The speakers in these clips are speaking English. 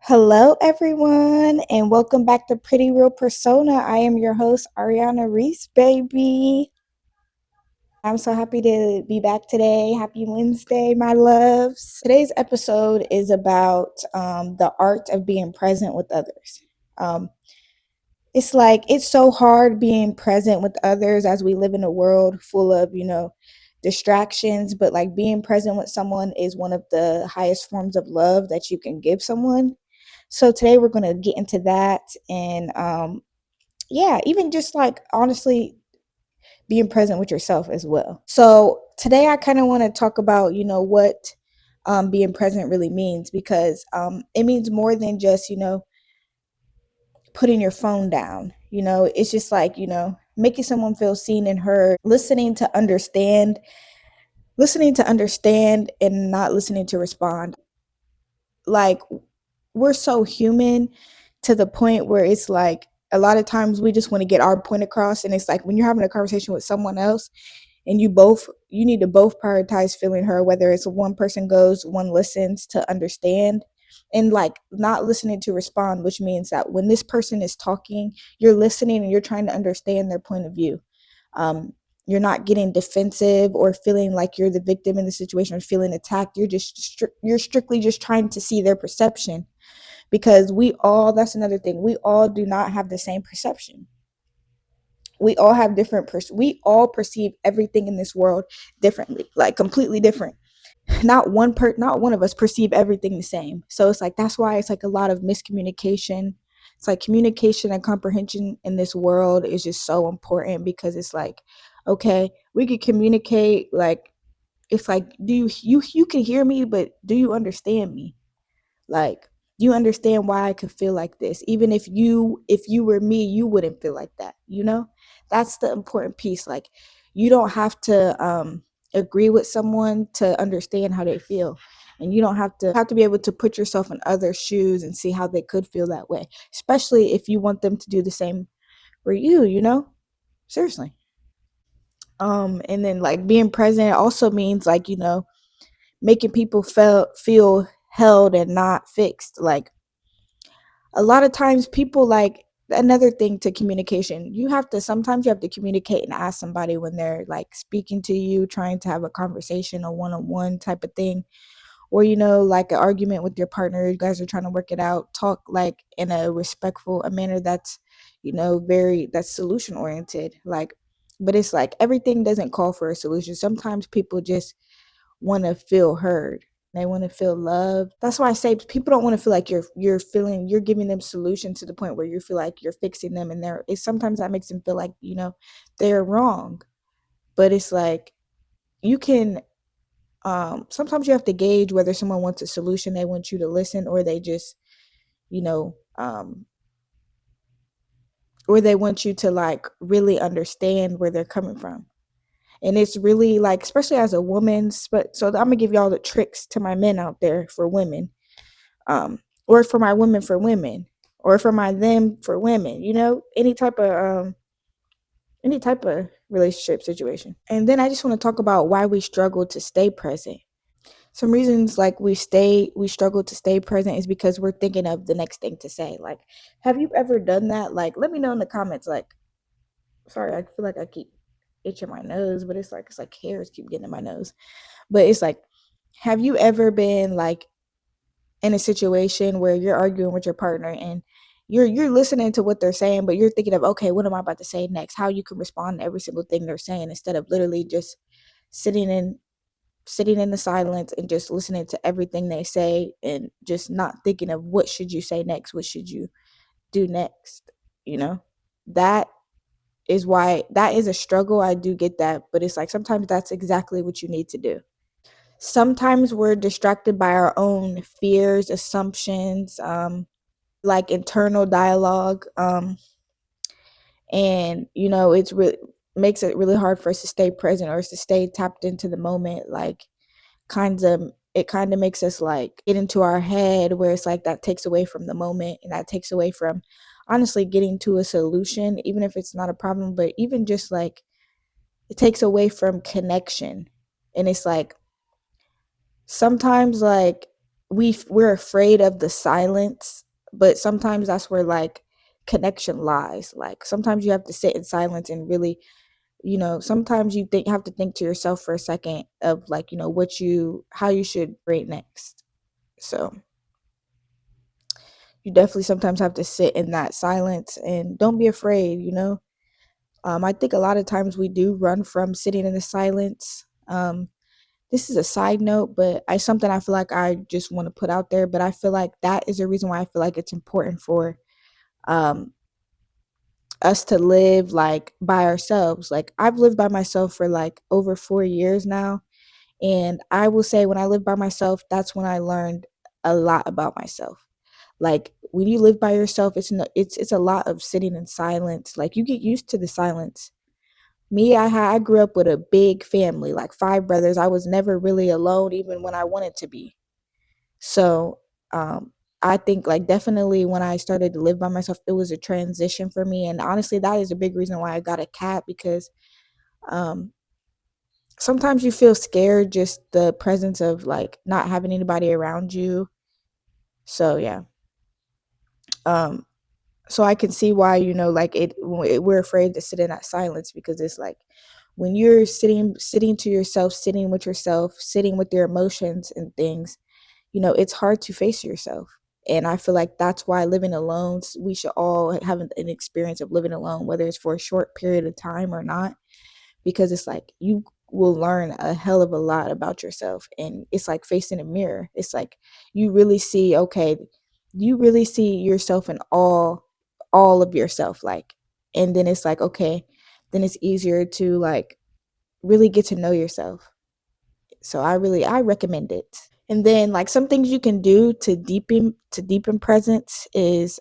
Hello, everyone, and welcome back to Pretty Real Persona. I am your host, Ariana Reese, baby. I'm so happy to be back today. Happy Wednesday, my loves. Today's episode is about the art of being present with others. Um, it's so hard being present with others as we live in a world full of, distractions, but like being present with someone is one of the highest forms of love that you can give someone. So today we're going to get into that and yeah, even just like honestly being present with yourself as well. So today I kind of want to talk about, what being present really means because it means more than just, putting your phone down. It's just like, making someone feel seen and heard, listening to understand and not listening to respond. Like we're so human to the point where it's like a lot of times we just want to get our point across, and it's like when you're having a conversation with someone else and you need to both prioritize feeling her, whether it's one person goes, one listens to understand, and like not listening to respond, which means that when this person is talking, you're listening and you're trying to understand their point of view. um, you're not getting defensive or feeling like you're the victim in the situation or feeling attacked. You're strictly just trying to see their perception, because that's another thing, we all do not have the same perception. We all have we all perceive everything in this world differently, like completely different. Not one of us perceive everything the same. So it's like that's why it's like a lot of miscommunication. It's like communication and comprehension in this world is just so important, because it's like, okay, we could communicate, like it's like, do you can hear me, but do you understand me? Like, you understand why I could feel like this. Even if you were me, you wouldn't feel like that. That's the important piece. Like, you don't have to agree with someone to understand how they feel. And you don't have to be able to put yourself in other shoes and see how they could feel that way. Especially if you want them to do the same for you. Seriously. And then like being present also means like, making people feel held and not fixed. Like a lot of times people like another thing to communication, sometimes you have to communicate and ask somebody when they're like speaking to you, trying to have a conversation, a one-on-one type of thing, or like an argument with your partner, you guys are trying to work it out, talk like in a respectful a manner that's very that's solution oriented. Like, but it's like everything doesn't call for a solution. Sometimes people just want to feel heard. They want to feel loved. That's why I say people don't want to feel like you're giving them solution to the point where you feel like you're fixing them, and sometimes that makes them feel like they're wrong. But it's like you can sometimes you have to gauge whether someone wants a solution, they want you to listen, or they just you know or they want you to like really understand where they're coming from. And it's really like, especially as a woman, but so I'm gonna give y'all the tricks to my men out there for women, or for my women for women, or for my them for women. Any type of relationship situation. And then I just want to talk about why we struggle to stay present. Some reasons like we struggle to stay present is because we're thinking of the next thing to say. Like, have you ever done that? Like, let me know in the comments. Like, sorry, I feel like I keep itching my nose, but it's like hairs keep getting in my nose. But it's like, have you ever been like in a situation where you're arguing with your partner and you're listening to what they're saying, but you're thinking of, okay, what am I about to say next? How you can respond to every single thing they're saying, instead of literally just sitting in sitting in the silence and just listening to everything they say, and just not thinking of what should you say next, what should you do next. you know that that is a struggle. I do get that, but it's like sometimes that's exactly what you need to do. Sometimes we're distracted by our own fears, assumptions, like internal dialogue, and it's really makes it really hard for us to stay present or to stay tapped into the moment. Like, kind of makes us like get into our head, where it's like that takes away from the moment, and that takes away from honestly getting to a solution, even if it's not a problem, but even just like it takes away from connection. And it's like sometimes like we're afraid of the silence, but sometimes that's where like connection lies. Like sometimes you have to sit in silence and really, sometimes you think have to think to yourself for a second of like, what you how you should rate next. So you definitely sometimes have to sit in that silence and don't be afraid. I think a lot of times we do run from sitting in the silence. This is a side note, but I something I feel like I just want to put out there. But I feel like that is a reason why I feel like it's important for um, us to live like by ourselves. Like I've lived by myself for like over 4 years now, and I will say when I lived by myself, that's when I learned a lot about myself. Like when you live by yourself, it's a lot of sitting in silence. Like you get used to the silence. Me, I grew up with a big family, like 5 brothers. I was never really alone, even when I wanted to be. So, I think like definitely when I started to live by myself, it was a transition for me. And honestly, that is a big reason why I got a cat because um, sometimes you feel scared just the presence of like not having anybody around you. So yeah. Um, so I can see why like we're afraid to sit in that silence because it's like when you're sitting to yourself, sitting with yourself, sitting with your emotions and things, it's hard to face yourself. And I feel like that's why living alone, we should all have an experience of living alone, whether it's for a short period of time or not, because it's like you will learn a hell of a lot about yourself. And it's like facing a mirror. It's like you really see, okay, you really see yourself in all of yourself. Like, and then it's like, okay, then it's easier to like really get to know yourself. So I recommend it. And then like some things you can do to deepen presence is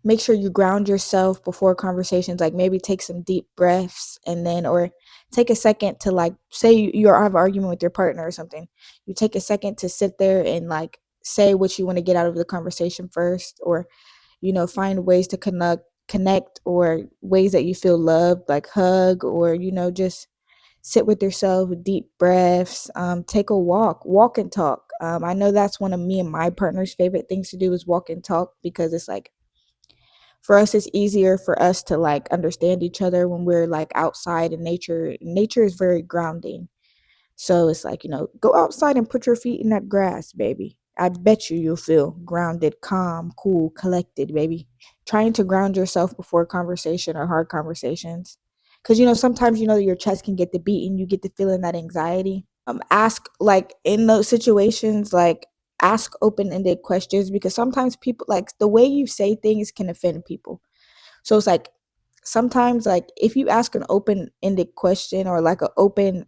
make sure you ground yourself before conversations, like maybe take some deep breaths and then or take a second to like say you're have an argument with your partner or something. You take a second to sit there and like say what you want to get out of the conversation first, or find ways to connect or ways that you feel loved, like hug, or just sit with yourself with deep breaths. Take a walk and talk. I know that's one of me and my partner's favorite things to do is walk and talk, because it's like for us it's easier for us to like understand each other when we're like outside in nature. Nature is very grounding. So it's like, go outside and put your feet in that grass, baby. I bet you'll feel grounded, calm, cool, collected, baby. Trying to ground yourself before conversation or hard conversations. Because, sometimes, your chest can get the beat and you get the feeling that anxiety. Ask, like, in those situations, like, ask open ended questions, because sometimes people, like, the way you say things can offend people. So it's like, sometimes, like, if you ask an open ended question or like a open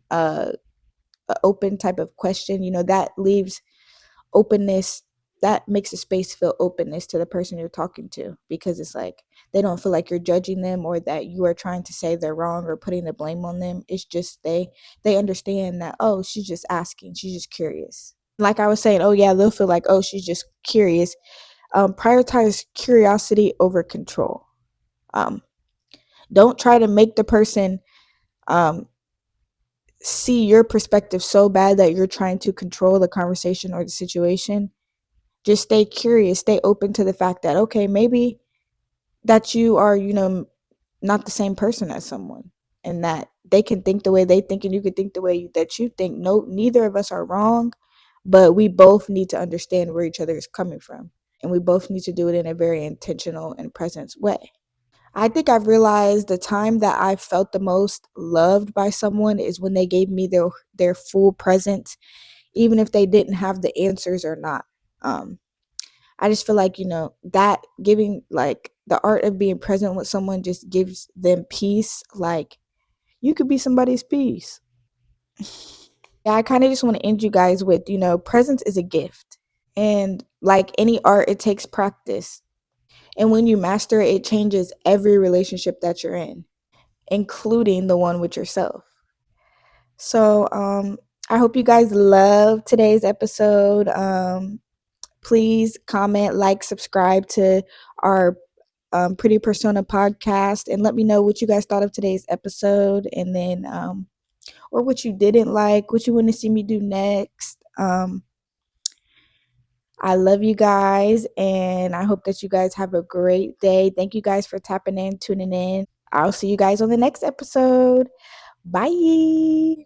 type of question, that leaves openness, that makes a space feel openness to the person you're talking to, because it's like they don't feel like you're judging them or that you are trying to say they're wrong or putting the blame on them. It's just they understand that, oh, she's just asking, she's just curious. Like I was saying, oh yeah, they'll feel like, oh, she's just curious. Prioritize curiosity over control. um, don't try to make the person um, see your perspective so bad that you're trying to control the conversation or the situation. Just stay curious, stay open to the fact that, okay, maybe that you are, not the same person as someone, and that they can think the way they think and you can think the way that you think. No, neither of us are wrong, but we both need to understand where each other is coming from. And we both need to do it in a very intentional and present way. I think I've realized the time that I felt the most loved by someone is when they gave me their full presence, even if they didn't have the answers or not. Um, I just feel like, that giving, like, the art of being present with someone just gives them peace. Like, you could be somebody's peace. Yeah, I kind of just want to end you guys with, presence is a gift. And like any art, it takes practice. And when you master it, it changes every relationship that you're in, including the one with yourself. So, I hope you guys love today's episode. Please comment, like, subscribe to our Pretty Persona podcast, and let me know what you guys thought of today's episode. And then, or what you didn't like, what you want to see me do next. I love you guys, and I hope that you guys have a great day. Thank you guys for tapping in, tuning in. I'll see you guys on the next episode. Bye.